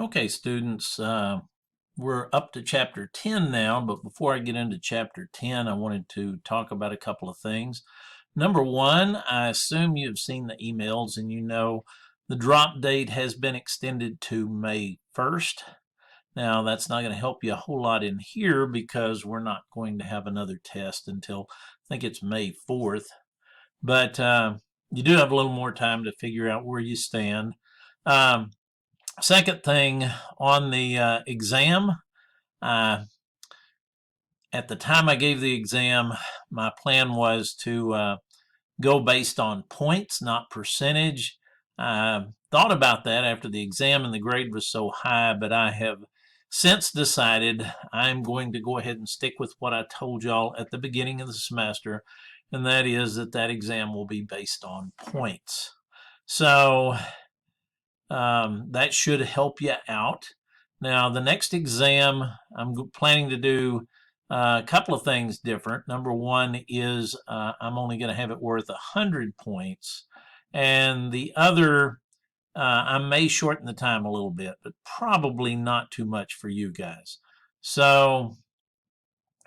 Okay, students, we're up to chapter 10 now, but before I get into chapter 10, I wanted to talk about a couple of things. Number one, I assume you've seen the emails and you know the drop date has been extended to May 1st. Now, that's not going to help you a whole lot in here because we're not going to have another test until I think it's May 4th. But you do have a little more time to figure out where you stand. Um, Second thing on the exam, uh, at the time I gave the exam, my plan was to go based on points, not percentage. I thought about that after the exam and the grade was so high, but I have since decided I'm going to go ahead and stick with what I told y'all at the beginning of the semester, and that is that exam will be based on points. So that should help you out. Now, the next exam, I'm planning to do a couple of things different. Number one is I'm only going to have it worth 100 points. And the other, I may shorten the time a little bit, but probably not too much for you guys. So,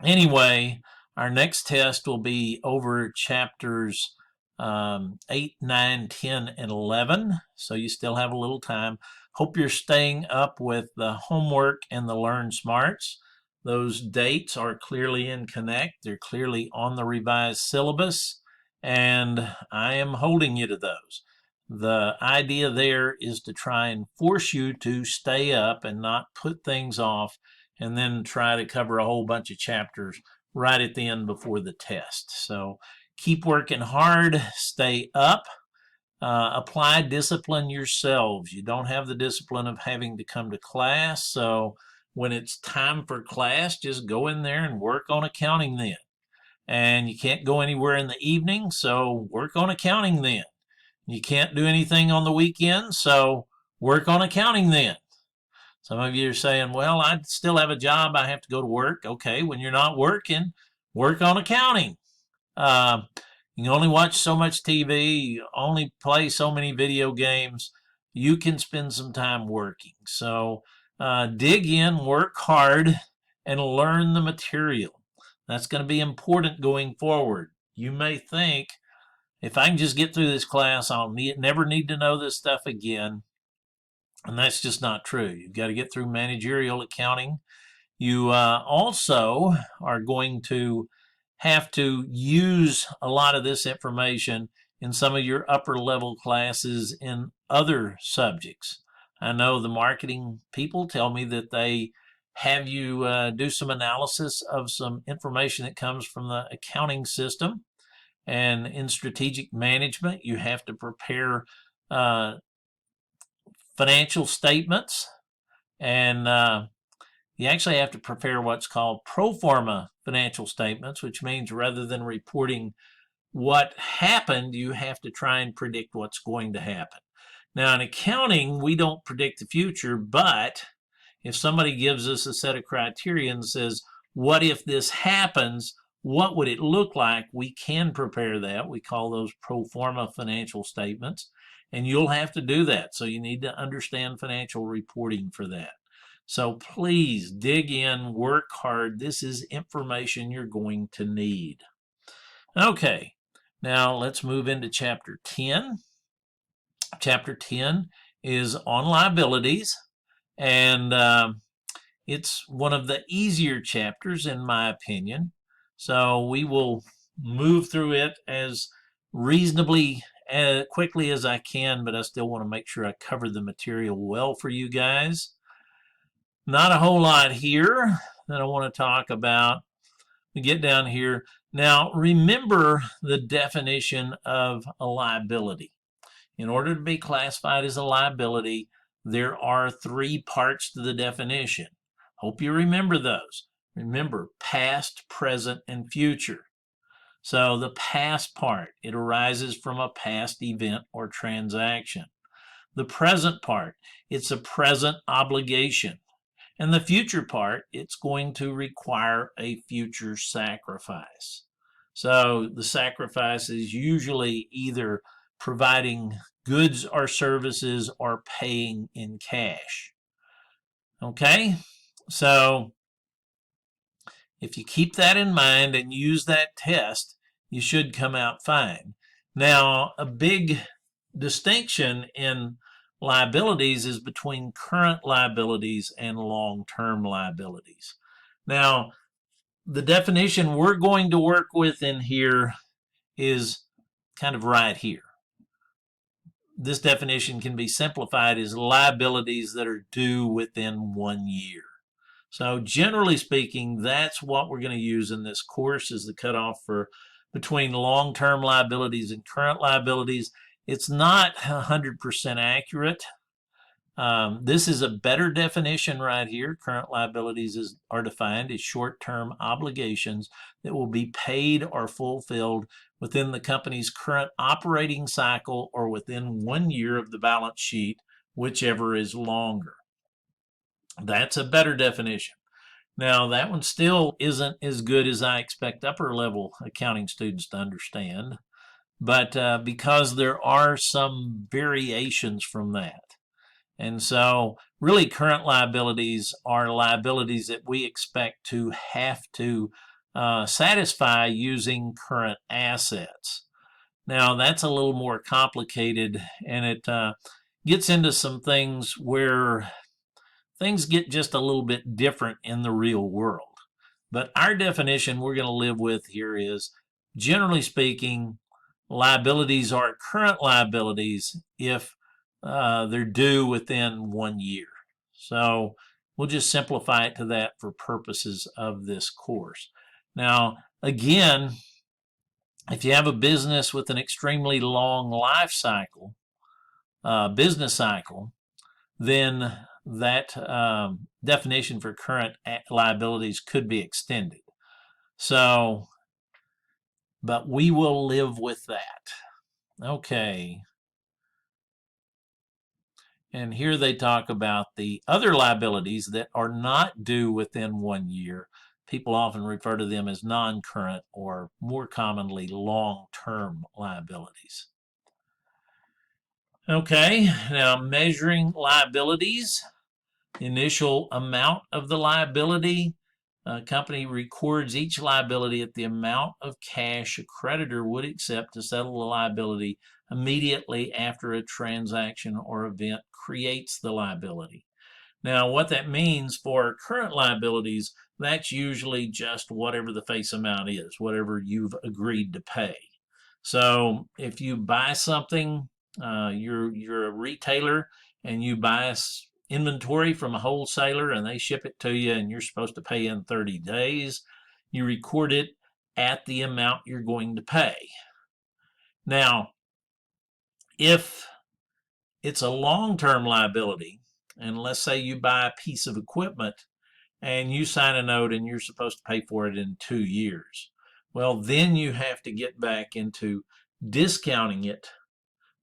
anyway, our next test will be over chapters 8, 9, 10, and 11. So you still have a little time. Hope you're staying up with the homework and the Learn Smarts. Those dates are clearly in Connect. They're clearly on the revised syllabus, and I am holding you to those. The idea there is to try and force you to stay up and not put things off and then try to cover a whole bunch of chapters right at the end before the test. So keep working hard, stay up, apply discipline yourselves. You don't have the discipline of having to come to class, so when it's time for class, just go in there and work on accounting then. And you can't go anywhere in the evening, so work on accounting then. You can't do anything on the weekend, so work on accounting then. Some of you are saying, well, I still have a job. I have to go to work. Okay, when you're not working, work on accounting. Uh, you can only watch so much TV, you only play so many video games. You can spend some time working. So dig in, work hard, and learn the material. That's going to be important going forward. You may think, if I can just get through this class, I'll never need to know this stuff again. And that's just not true. You've got to get through managerial accounting. You also are going to have to use a lot of this information in some of your upper level classes in other subjects. I know the marketing people tell me that they have you do some analysis of some information that comes from the accounting system. And in strategic management, you have to prepare financial statements, and you actually have to prepare what's called pro forma financial statements, which means rather than reporting what happened, you have to try and predict what's going to happen. Now, in accounting, we don't predict the future, but if somebody gives us a set of criteria and says, what if this happens? What would it look like? We can prepare that. We call those pro forma financial statements, and you'll have to do that. So you need to understand financial reporting for that. So please dig in, work hard. This is information you're going to need. Okay, now let's move into chapter 10. Chapter 10 is on liabilities, and it's one of the easier chapters in my opinion. So we will move through it as reasonably quickly as I can, but I still want to make sure I cover the material well for you guys. Not a whole lot here that I want to talk about. We get down here. Now, remember the definition of a liability. In order to be classified as a liability, there are 3 parts to the definition. Hope you remember those. Remember, past, present, and future. So the past part, it arises from a past event or transaction. The present part, it's a present obligation. And the future part, it's going to require a future sacrifice. So the sacrifice is usually either providing goods or services or paying in cash. Okay, so if you keep that in mind and use that test, you should come out fine. Now, a big distinction in liabilities is between current liabilities and long-term liabilities. Now, the definition we're going to work with in here is kind of right here. This definition can be simplified as liabilities that are due within 1 year. So generally speaking, that's what we're going to use in this course as the cutoff for between long-term liabilities and current liabilities. It's not 100% accurate. This is a better definition right here. Current liabilities are defined as short-term obligations that will be paid or fulfilled within the company's current operating cycle or within 1 year of the balance sheet, whichever is longer. That's a better definition. Now, that one still isn't as good as I expect upper level accounting students to understand, but because there are some variations from that. And so, really, current liabilities are liabilities that we expect to have to satisfy using current assets. Now, that's a little more complicated, and it gets into some things where things get just a little bit different in the real world. But our definition we're going to live with here is, generally speaking, liabilities are current liabilities if they're due within 1 year. So we'll just simplify it to that for purposes of this course. Now, again, if you have a business with an extremely long life cycle, business cycle, then that definition for current liabilities could be extended. So, but we will live with that. Okay. And here they talk about the other liabilities that are not due within 1 year. People often refer to them as non-current or more commonly long-term liabilities. Okay, now measuring liabilities. Initial amount of the liability. A company records each liability at the amount of cash a creditor would accept to settle the liability immediately after a transaction or event creates the liability. Now, what that means for current liabilities, that's usually just whatever the face amount is, whatever you've agreed to pay. So if you buy something, you're a retailer and you buy inventory from a wholesaler and they ship it to you and you're supposed to pay in 30 days, you record it at the amount you're going to pay. Now, if it's a long-term liability, and let's say you buy a piece of equipment and you sign a note and you're supposed to pay for it in 2 years, well, then you have to get back into discounting it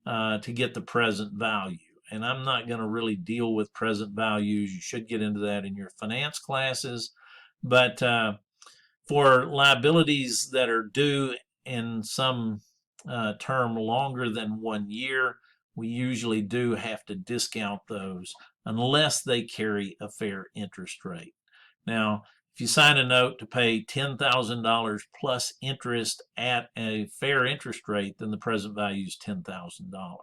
to get the present value. And I'm not going to really deal with present values. You should get into that in your finance classes. But for liabilities that are due in some term longer than 1 year, we usually do have to discount those unless they carry a fair interest rate. Now, if you sign a note to pay $10,000 plus interest at a fair interest rate, then the present value is $10,000.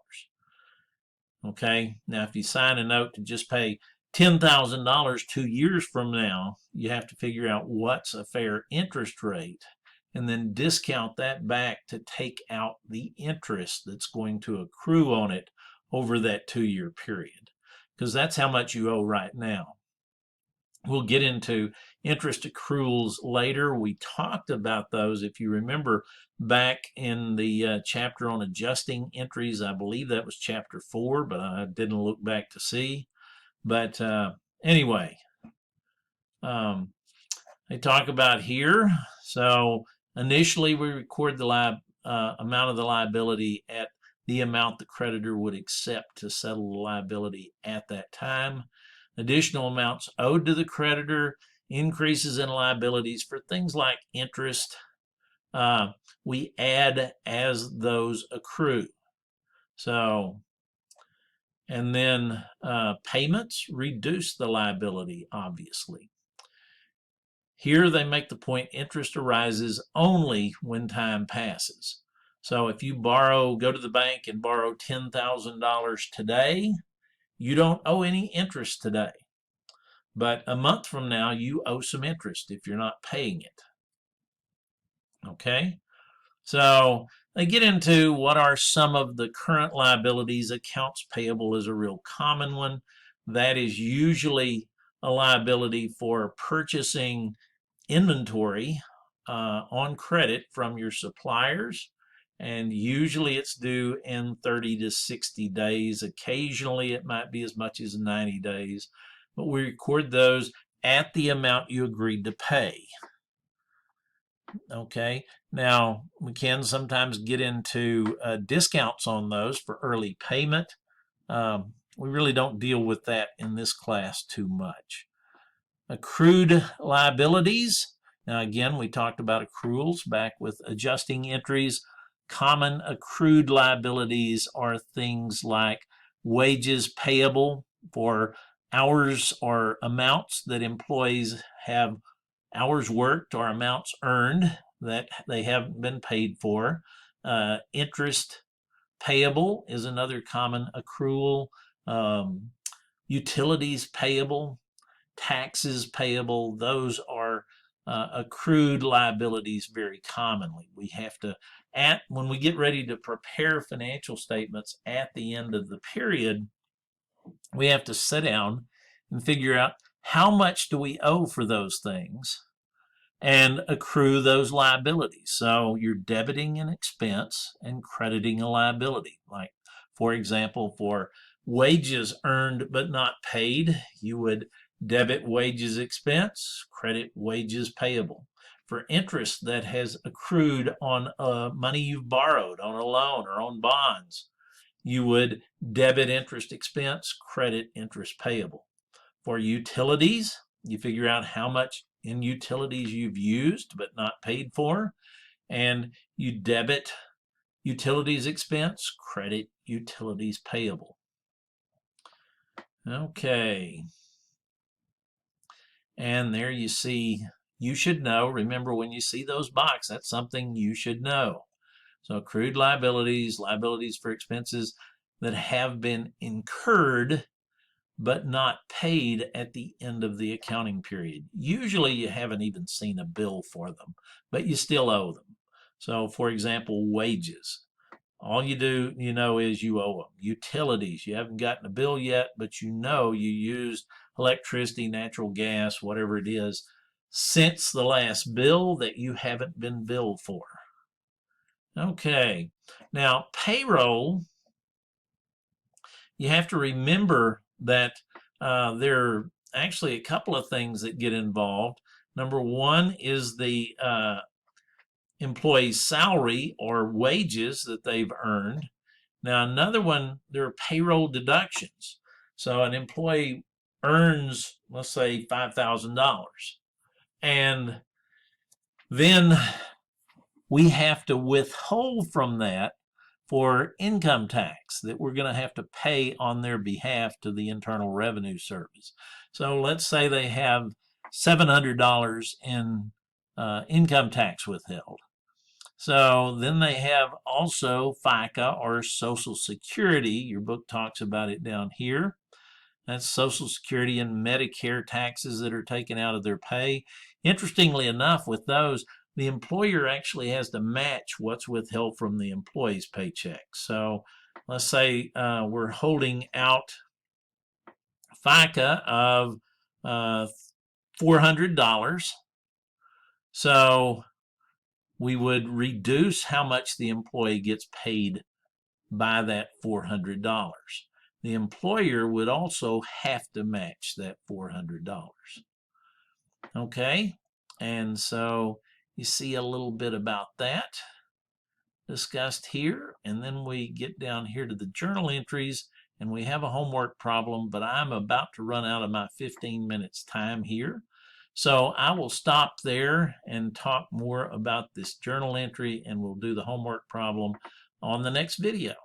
Okay, now if you sign a note to just pay $10,000 2 years from now, you have to figure out what's a fair interest rate and then discount that back to take out the interest that's going to accrue on it over that 2-year period, because that's how much you owe right now. We'll get into interest accruals later. We talked about those, if you remember, back in the chapter on adjusting entries. I believe that was chapter 4, but I didn't look back to see. But anyway, they talk about here. So initially, we record the amount of the liability at the amount the creditor would accept to settle the liability at that time. Additional amounts owed to the creditor, increases in liabilities for things like interest, we add as those accrue. So And then payments reduce the liability, obviously. Here they make the point interest arises only when time passes. So if you go to the bank and borrow $10,000 today, you don't owe any interest today. But a month from now, you owe some interest if you're not paying it. Okay? So they get into what are some of the current liabilities. Accounts payable is a real common one. That is usually a liability for purchasing inventory on credit from your suppliers, and usually it's due in 30 to 60 days. Occasionally it might be as much as 90 days, but we record those at the amount you agreed to pay. Okay, now we can sometimes get into discounts on those for early payment. We really don't deal with that in this class too much. Accrued liabilities. Now again, we talked about accruals back with adjusting entries. Common accrued liabilities are things like wages payable for hours or amounts that employees have, hours worked or amounts earned that they haven't been paid for. Interest payable is another common accrual. Utilities payable, taxes payable, those are accrued liabilities very commonly. We have to, when we get ready to prepare financial statements at the end of the period, we have to sit down and figure out how much do we owe for those things and accrue those liabilities. So you're debiting an expense and crediting a liability. Like, for example, for wages earned but not paid, you would debit wages expense, credit wages payable. For interest that has accrued on money you've borrowed on a loan or on bonds, you would debit interest expense, credit interest payable. For utilities, you figure out how much in utilities you've used but not paid for, and you debit utilities expense, credit utilities payable. Okay. And there you see, you should know. Remember, when you see those boxes, that's something you should know. So accrued liabilities, liabilities for expenses that have been incurred but not paid at the end of the accounting period. Usually you haven't even seen a bill for them, but you still owe them. So for example, wages. All you know is you owe them. Utilities, you haven't gotten a bill yet, but you know you used electricity, natural gas, whatever it is, since the last bill that you haven't been billed for. Okay, now payroll, you have to remember that there are actually a couple of things that get involved. Number one is the employee's salary or wages that they've earned. Now, another one, there are payroll deductions. So an employee earns, let's say, $5,000. And then we have to withhold from that for income tax that we're going to have to pay on their behalf to the Internal Revenue Service. So let's say they have $700 in income tax withheld. So then they have also FICA or Social Security. Your book talks about it down here. That's Social Security and Medicare taxes that are taken out of their pay. Interestingly enough, with those, the employer actually has to match what's withheld from the employee's paycheck. So let's say we're holding out FICA of $400. So we would reduce how much the employee gets paid by that $400. The employer would also have to match that $400. Okay, and so you see a little bit about that discussed here, and then we get down here to the journal entries, and we have a homework problem, but I'm about to run out of my 15 minutes time here. So I will stop there and talk more about this journal entry, and we'll do the homework problem on the next video.